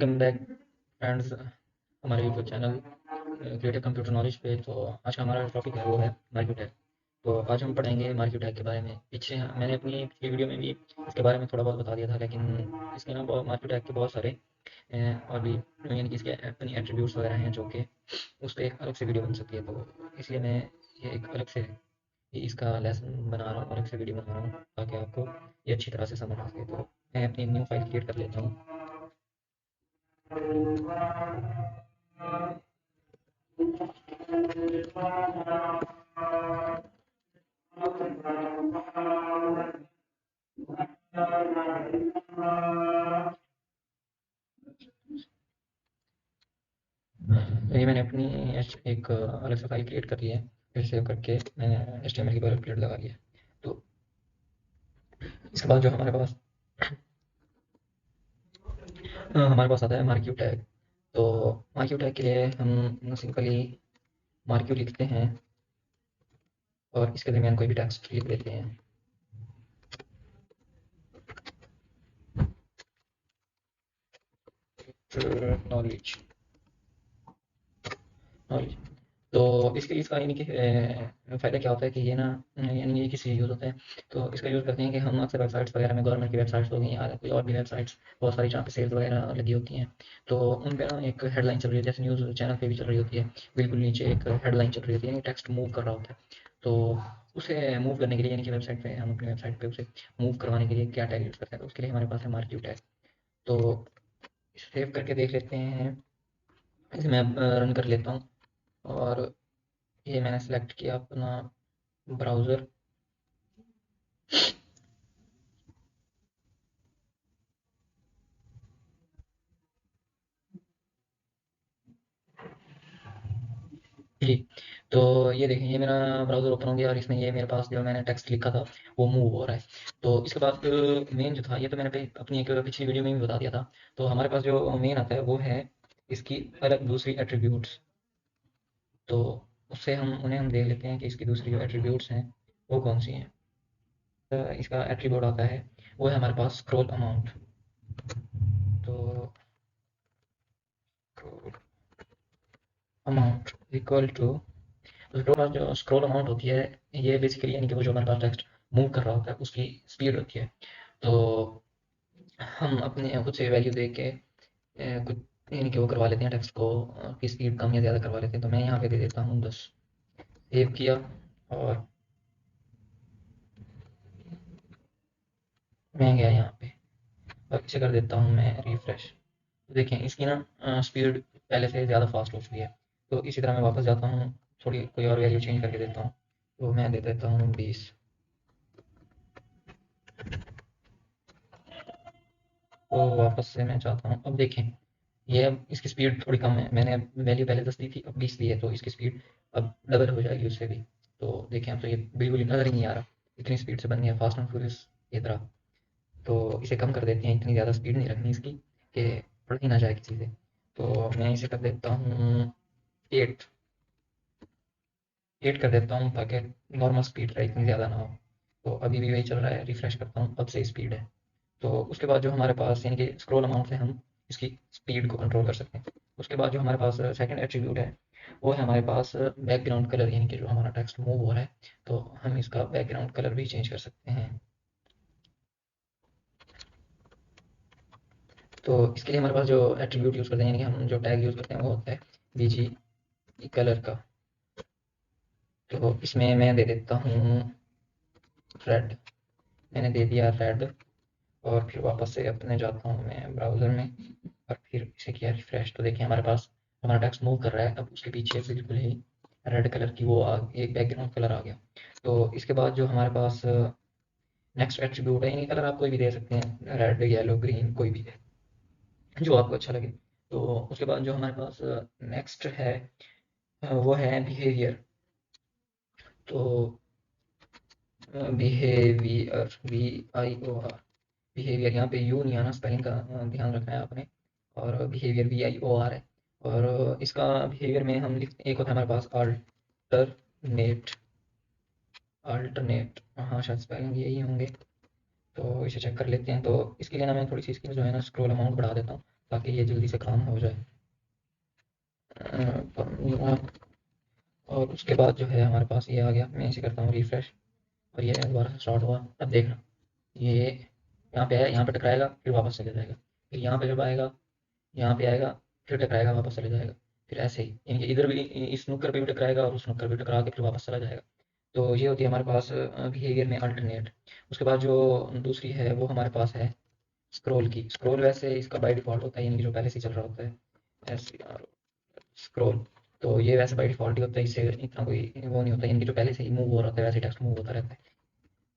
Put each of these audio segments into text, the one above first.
Welcome back friends हमारे YouTube channel creative computer knowledge पे। तो आज का हमारा टॉपिक है वो है मार्केट हैक। तो आज हम पढ़ेंगे मार्केट हैक के बारे में। पीछे मैंने अपनी पिछली वीडियो में भी इसके बारे में थोड़ा बहुत बता दिया था, लेकिन इसके ना मार्केट हैक के बहुत सारे और भी यानी कि इसके अपनी एट्रीब्यूट्स वगैरह हैं जो कि उस पर एक अलग से वीडियो बन सकती है। तो इसलिए मैं ये एक अलग से इसका लेसन बना रहा हूँ, अलग से वीडियो बना रहा हूँ ताकि आपको ये अच्छी तरह से समझ आ सके। तो मैं अपनी न्यू फाइल क्रिएट कर लेता हूँ। ये मैंने अपनी एक अलग से फाइल क्रिएट कर ली है। फिर सेव करके मैंने HTML की बॉयलर प्लेट लगा ली है। तो इसके बाद जो हमारे पास आता है मार्क्यू टैग। तो मार्क्यू टैग के लिए हम सिंपली मार्क्यू लिखते हैं और इसके दरमियान कोई भी टेक्स्ट लिख देते हैं। Knowledge knowledge. तो इसके इसका यानी कि फ़ायदा क्या होता है कि ये ना यानी ये किस लिए यूज़ होता है। तो इसका यूज़ करते हैं कि हम अक्सर वेबसाइट्स वगैरह में, गवर्नमेंट की वेबसाइट्स हो गई या कोई और भी वेबसाइट्स बहुत सारी जहाँ पे सेल्स वगैरह लगी होती हैं। तो उन पे ना एक हेडलाइन चल रही है, जैसे न्यूज़ चैनल पे भी चल रही होती है। बिल्कुल नीचे एक हेडलाइन चल रही होती है, यानी टेक्स्ट मूव कर रहा होता है। तो उसे मूव करने के लिए यानी कि वेबसाइट पे हम अपनी वेबसाइट पे उसे मूव करवाने के लिए क्या टैग यूज़ करते हैं, तो उसके लिए हमारे पास है मार्क्यू टैग। तो सेव करके देख लेते हैं। इसे मैं रन कर लेता हूँ और ये मैंने सेलेक्ट किया अपना ब्राउज़र। जी, तो ये देखें, ये मेरा ब्राउज़र ओपन हो गया और इसमें ये मेरे पास जो मैंने टेक्स्ट लिखा था वो मूव हो रहा है। तो इसके बाद मेन जो था, ये तो मैंने अपनी एक पिछली वीडियो में भी बता दिया था। तो हमारे पास जो मेन आता है वो है इसकी अलग दूसरी एट्रीब्यूट्स। तो उससे हम देख लेते हैं कि इसकी दूसरी जो एट्रीब्यूट्स हैं वो कौन सी हैं। इसका एट्रीब्यूट आता है वो है हमारे पास स्क्रॉल अमाउंट। तो स्क्रॉल अमाउंट इक्वल टू, उसके पास जो स्क्रॉल अमाउंट होती है, ये बेसिकली यानी कि वो जो हमारे पास टेक्स्ट मूव कर रहा होता है उसकी स्पीड होती है। तो हम अपने खुद से वैल्यू दे के कुछ यानी कि वो करवा लेते हैं टेक्स्ट को की स्पीड कम या ज़्यादा करवा लेते हैं। तो मैं यहाँ पे दे देता हूँ 10। सेव किया और मैं गया यहाँ पे और इसे कर देता हूँ मैं रिफ्रेश। तो देखें इसकी ना स्पीड पहले से ज़्यादा फास्ट हो चुकी है। तो इसी तरह मैं वापस जाता हूँ, थोड़ी कोई और वैल्यू चेंज करके देता हूँ। तो मैं दे देता हूँ 20। तो वापस से मैं चाहता हूँ, अब देखें ये अब इसकी स्पीड थोड़ी कम है। मैंने वैल्यू पहले 10 दी थी, अब 20 दी है, तो इसकी स्पीड अब डबल हो जाएगी उससे भी। तो देखें अब तो ये बिल्कुल ही नज़र ही नहीं आ रहा, इतनी स्पीड से बन गया फास्ट एंड फ्यूरियस की तरह। तो इसे कम कर देते हैं, इतनी ज़्यादा स्पीड नहीं रखनी इसकी कि पढ़ ही ना जाए किसी से। तो मैं इसे कर देता हूँ 8। 8 कर देता हूँ ताकि नॉर्मल स्पीड रहे, इतनी ज़्यादा ना हो। तो अभी भी वही चल रहा है, रिफ्रेश करता हूँ, अब से स्पीड है। तो उसके बाद जो हमारे पास यानी कि स्क्रॉल अमाउंट से हम इसकी स्पीड को कंट्रोल कर सकते हैं। उसके बाद जो हमारे पास सेकंड एट्रीब्यूट है वो है हमारे पास बैकग्राउंड कलर, यानी कि जो हमारा टेक्स्ट मूव हो रहा है तो हम इसका बैकग्राउंड कलर भी चेंज कर सकते हैं। तो इसके लिए हमारे पास जो एट्रीब्यूट यूज़ करते हैं, यानी कि हम जो टैग यूज़ करते हैं वो होता है बीजी कलर का। तो इसमें मैं दे देता हूँ रेड। मैंने दे दिया रेड और फिर वापस से अपने जाता हूँ मैं ब्राउज़र में और फिर इसे किया रिफ्रेश। तो देखिए हमारे पास हमारा टेक्स्ट मूव कर रहा है, अब उसके पीछे बिल्कुल ही रेड कलर की वो एक बैकग्राउंड कलर आ गया। तो इसके बाद जो हमारे पास नेक्स्ट एट्रीब्यूट है, यानी कलर आप कोई भी दे सकते हैं, रेड येलो ग्रीन कोई भी जो आपको अच्छा लगे। तो उसके बाद जो हमारे पास नेक्स्ट है वो है बिहेवियर। तो बिहेवियर VIOR, बिहेवियर, यहाँ पे यू नहीं आना, स्पेलिंग का ध्यान रखना है आपने। और बिहेवियर VIOR है। और इसका बिहेवियर में हम लिखते, एक होता है हमारे पास अल्टरनेट। अल्टरनेट, हाँ शायद स्पेलिंग यही होंगे। तो इसे चेक कर लेते हैं। तो इसके लिए ना मैं थोड़ी सी इसकी जो है ना स्क्रॉल अमाउंट बढ़ा देता हूँ ताकि ये जल्दी से काम हो जाए। और उसके बाद जो है हमारे पास ये आ गया। मैं इसे करता हूँ रिफ्रेश और ये दोबारा से स्टार्ट हुआ। अब देखना ये यहाँ पे है, यहाँ पे टकराएगा फिर वापस चले जाएगा, फिर यहाँ पे जब आएगा यहाँ पे आएगा फिर टकराएगा वापस चले जाएगा, फिर ऐसे ही यानी कि इधर भी इस नुक्कर पे भी टकराएगा और उस नुक्कर पे टकरा के फिर वापस चला जाएगा। तो ये होती है हमारे पास बिहेवियर में अल्टरनेट। उसके बाद जो दूसरी है वो हमारे पास है स्क्रॉल की। स्क्रॉल वैसे इसका बाय डिफ़ॉल्ट होता है, यानी कि जो पहले से चल रहा होता है SCR स्क्रॉल। तो ये वैसे बाय डिफ़ॉल्ट ही होता है, इससे इतना कोई वो नहीं होता, यानी कि जो पहले से ही मूव हो रहा था वैसे टेक्स्ट मूव होता रहता है,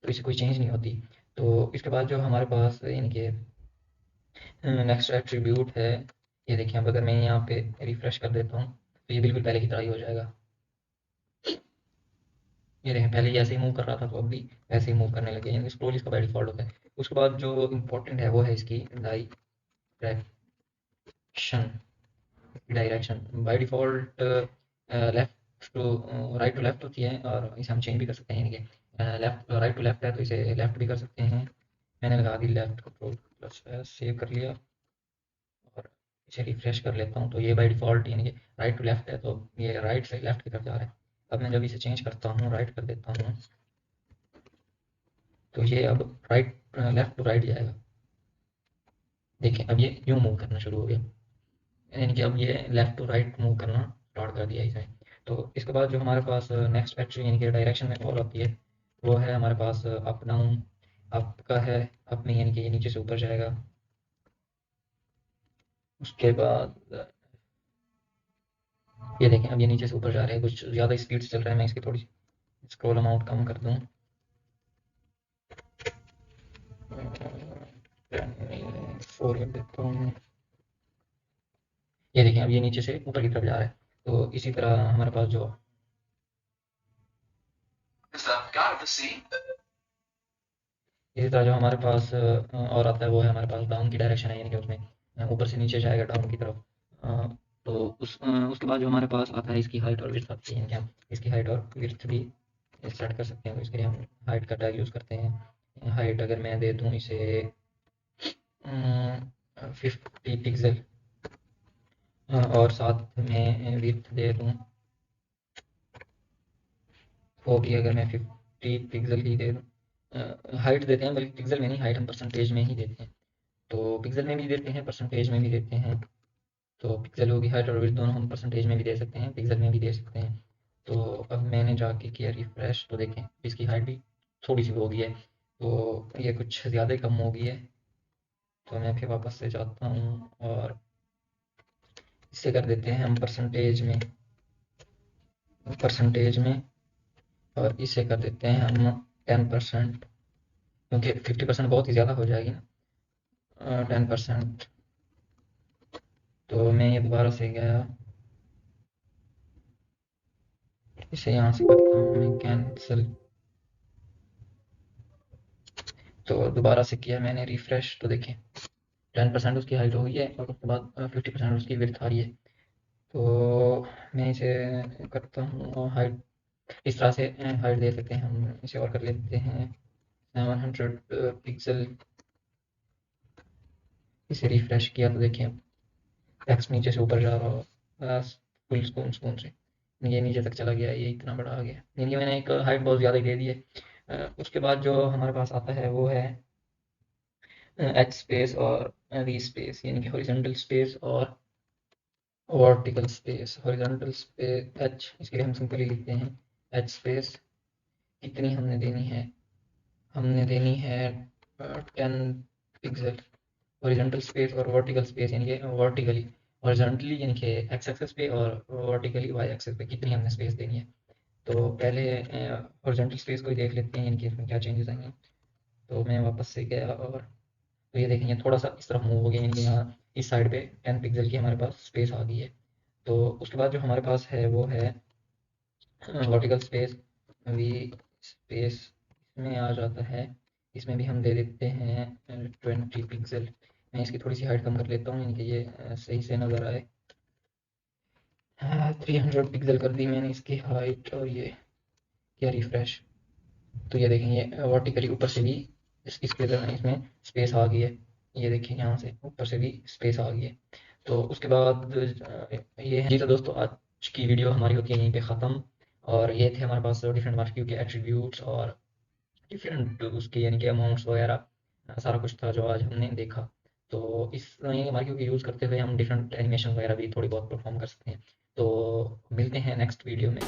तो इससे कोई चेंज नहीं होती। तो इसके बाद जो हमारे पास यानी कि नेक्स्ट एट्रीब्यूट है, ये देखिए अब अगर मैं यहाँ पे रिफ्रेश कर देता हूँ तो ये बिल्कुल पहले की तरह ही हो जाएगा। ये देखें पहले ये ऐसे ही मूव कर रहा था तो अब भी ऐसे ही मूव करने लगे, यानी स्क्रॉल इसका बाय डिफ़ॉल्ट होता है। उसके बाद जो इम्पोर्टेंट है वो है इसकी direction. Direction by default left to right to left होती है, और इसे हम चेंज भी कर सकते हैं, यानी कि लेफ्ट राइट टू लेफ्ट है तो इसे लेफ्ट भी कर सकते हैं। मैंने लगा दी लेफ्ट, कंट्रोल प्लस सेव कर लिया और इसे रिफ्रेश कर लेता हूँ। तो ये बाय डिफ़ॉल्ट यानी कि राइट टू लेफ्ट है, तो ये राइट से लेफ्ट की तरफ जा रहा है। अब मैं जब इसे चेंज करता हूँ, राइट कर देता हूँ, तो ये अब राइट लेफ्ट टू राइट जाएगा। देखें अब ये यूँ मूव करना शुरू हो गया, यानी कि अब ये लेफ्ट टू राइट मूव करना स्टार्ट कर दिया इसने। तो इसके बाद जो हमारे पास नेक्स्ट फैक्ट्री यानी कि डायरेक्शन में और आती है वो है हमारे पास अप डाउन। अप का है, अप में यानी कि ये नीचे से ऊपर जाएगा। उसके बाद ये देखें अब ये नीचे से ऊपर जा रहे हैं, कुछ ज़्यादा स्पीड से चल रहा है। मैं इसकी थोड़ी स्क्रॉल अमाउंट कम कर दूँ, 4 कर देता हूँ। ये देखें अब ये नीचे से ऊपर की तरफ जा रहा है। तो इसी तरह हमारे पास जो इसी तरह जो हमारे पास और आता है वो है हमारे पास डाउन की डायरेक्शन है, यानी कि उसमें ऊपर से नीचे जाएगा डाउन की तरफ। तो उसके बाद जो हमारे पास आता है इसकी हाइट और विड्थ आती है, यानी कि हम इसकी हाइट और विड्थ भी सेट कर सकते हैं। तो इसके लिए हम हाइट का टैग यूज़ करते हैं। हाइट अगर मैं दे दूँ इसे 50 पिक्सल और साथ में विड्थ दे दूँ वो भी अगर मैं 50 पिक्सल ही दे दूँ। हाइट देते हैं बल्कि पिक्सल में नहीं, हाइट हम परसेंटेज में ही देते हैं। तो पिक्सल में भी देते हैं, परसेंटेज में भी देते हैं। तो पिक्सल होगी हाइट और विड्थ दोनों हम परसेंटेज में भी दे सकते हैं, पिक्सल में भी दे सकते हैं। तो अब मैंने जाके किया रिफ्रेश, तो देखें इसकी हाइट भी थोड़ी सी हो गई है, तो ये कुछ ज़्यादा ही कम हो गई है। तो मैं फिर वापस से जाता हूँ और इसे कर देते हैं हम परसेंटेज में और इसे कर देते हैं हम 10%, क्योंकि 50% बहुत ही ज़्यादा हो जाएगी ना। 10%। तो मैं ये दोबारा से गया, इसे यहाँ से करता हूँ मैं कैंसिल। तो दोबारा से किया मैंने रिफ्रेश, तो देखें 10% उसकी हाइट हो गई है और उसके बाद 50% उसकी विड्थ आ रही है। तो मैं इसे करता हूँ हाइट, इस तरह से हाइट दे सकते हैं हम। इसे और कर लेते हैं 700 पिक्सल। इसे रिफ्रेश किया तो देखिए टेक्स्ट नीचे से ऊपर जा रहा हो फुल स्पून स्पून से, ये नीचे तक चला गया, ये इतना बड़ा आ गया, यानी मैंने एक हाइट बहुत ज़्यादा ही दे दी है। उसके बाद जो हमारे पास आता है वो है एच स्पेस और वी स्पेस, यानी कि हॉरिजॉन्टल स्पेस और vertical space. Horizontal space H, इसके लिए हम सिंपली लिखते हैं एच स्पेस। कितनी हमने देनी है, हमने देनी है 10 पिक्सल। हॉरिजॉन्टल स्पेस और वर्टिकल स्पेस यानी कि वर्टिकली हॉरिजॉन्टली यानी कि एक्स एक्सेस पे और वर्टिकली वाई एक्सेस पे कितनी हमने स्पेस देनी है। तो पहले हॉरिजॉन्टल स्पेस को ही देख लेते हैं, यानी कि इसमें क्या चेंजेस आएंगे। तो मैं वापस से गया और तो ये देखेंगे थोड़ा सा इस तरफ मूव हो गया, यानी कि यहाँ इस साइड पे 10 पिक्सल की हमारे पास स्पेस आ गई है। तो उसके बाद जो हमारे पास है वो है वर्टिकल स्पेस वी स्पेस, इसमें आ जाता है। इसमें भी हम दे देते हैं 20 पिक्सल। मैं इसकी थोड़ी सी हाइट कम कर लेता हूँ, यानी कि ये सही से नज़र आए। 300 पिक्सल कर दी मैंने इसकी हाइट और ये किया रिफ्रेश। तो ये देखें ये वर्टिकली ऊपर से भी इसकी इसमें स्पेस आ गई है। ये देखिए यहाँ से ऊपर से भी स्पेस आ गई है। तो उसके बाद ये है जी। तो दोस्तों आज की वीडियो हमारी होती है यहीं पे ख़त्म। और ये थे हमारे पास डिफरेंट मार्क्यू के एट्रीब्यूट्स और डिफरेंट उसके यानी कि अमाउंट्स वगैरह, सारा कुछ था जो आज हमने देखा। तो इस यानी कि मार्क्यू के यूज़ करते हुए हम डिफरेंट एनिमेशन वगैरह भी थोड़ी बहुत परफॉर्म कर सकते हैं। तो मिलते हैं नेक्स्ट वीडियो में।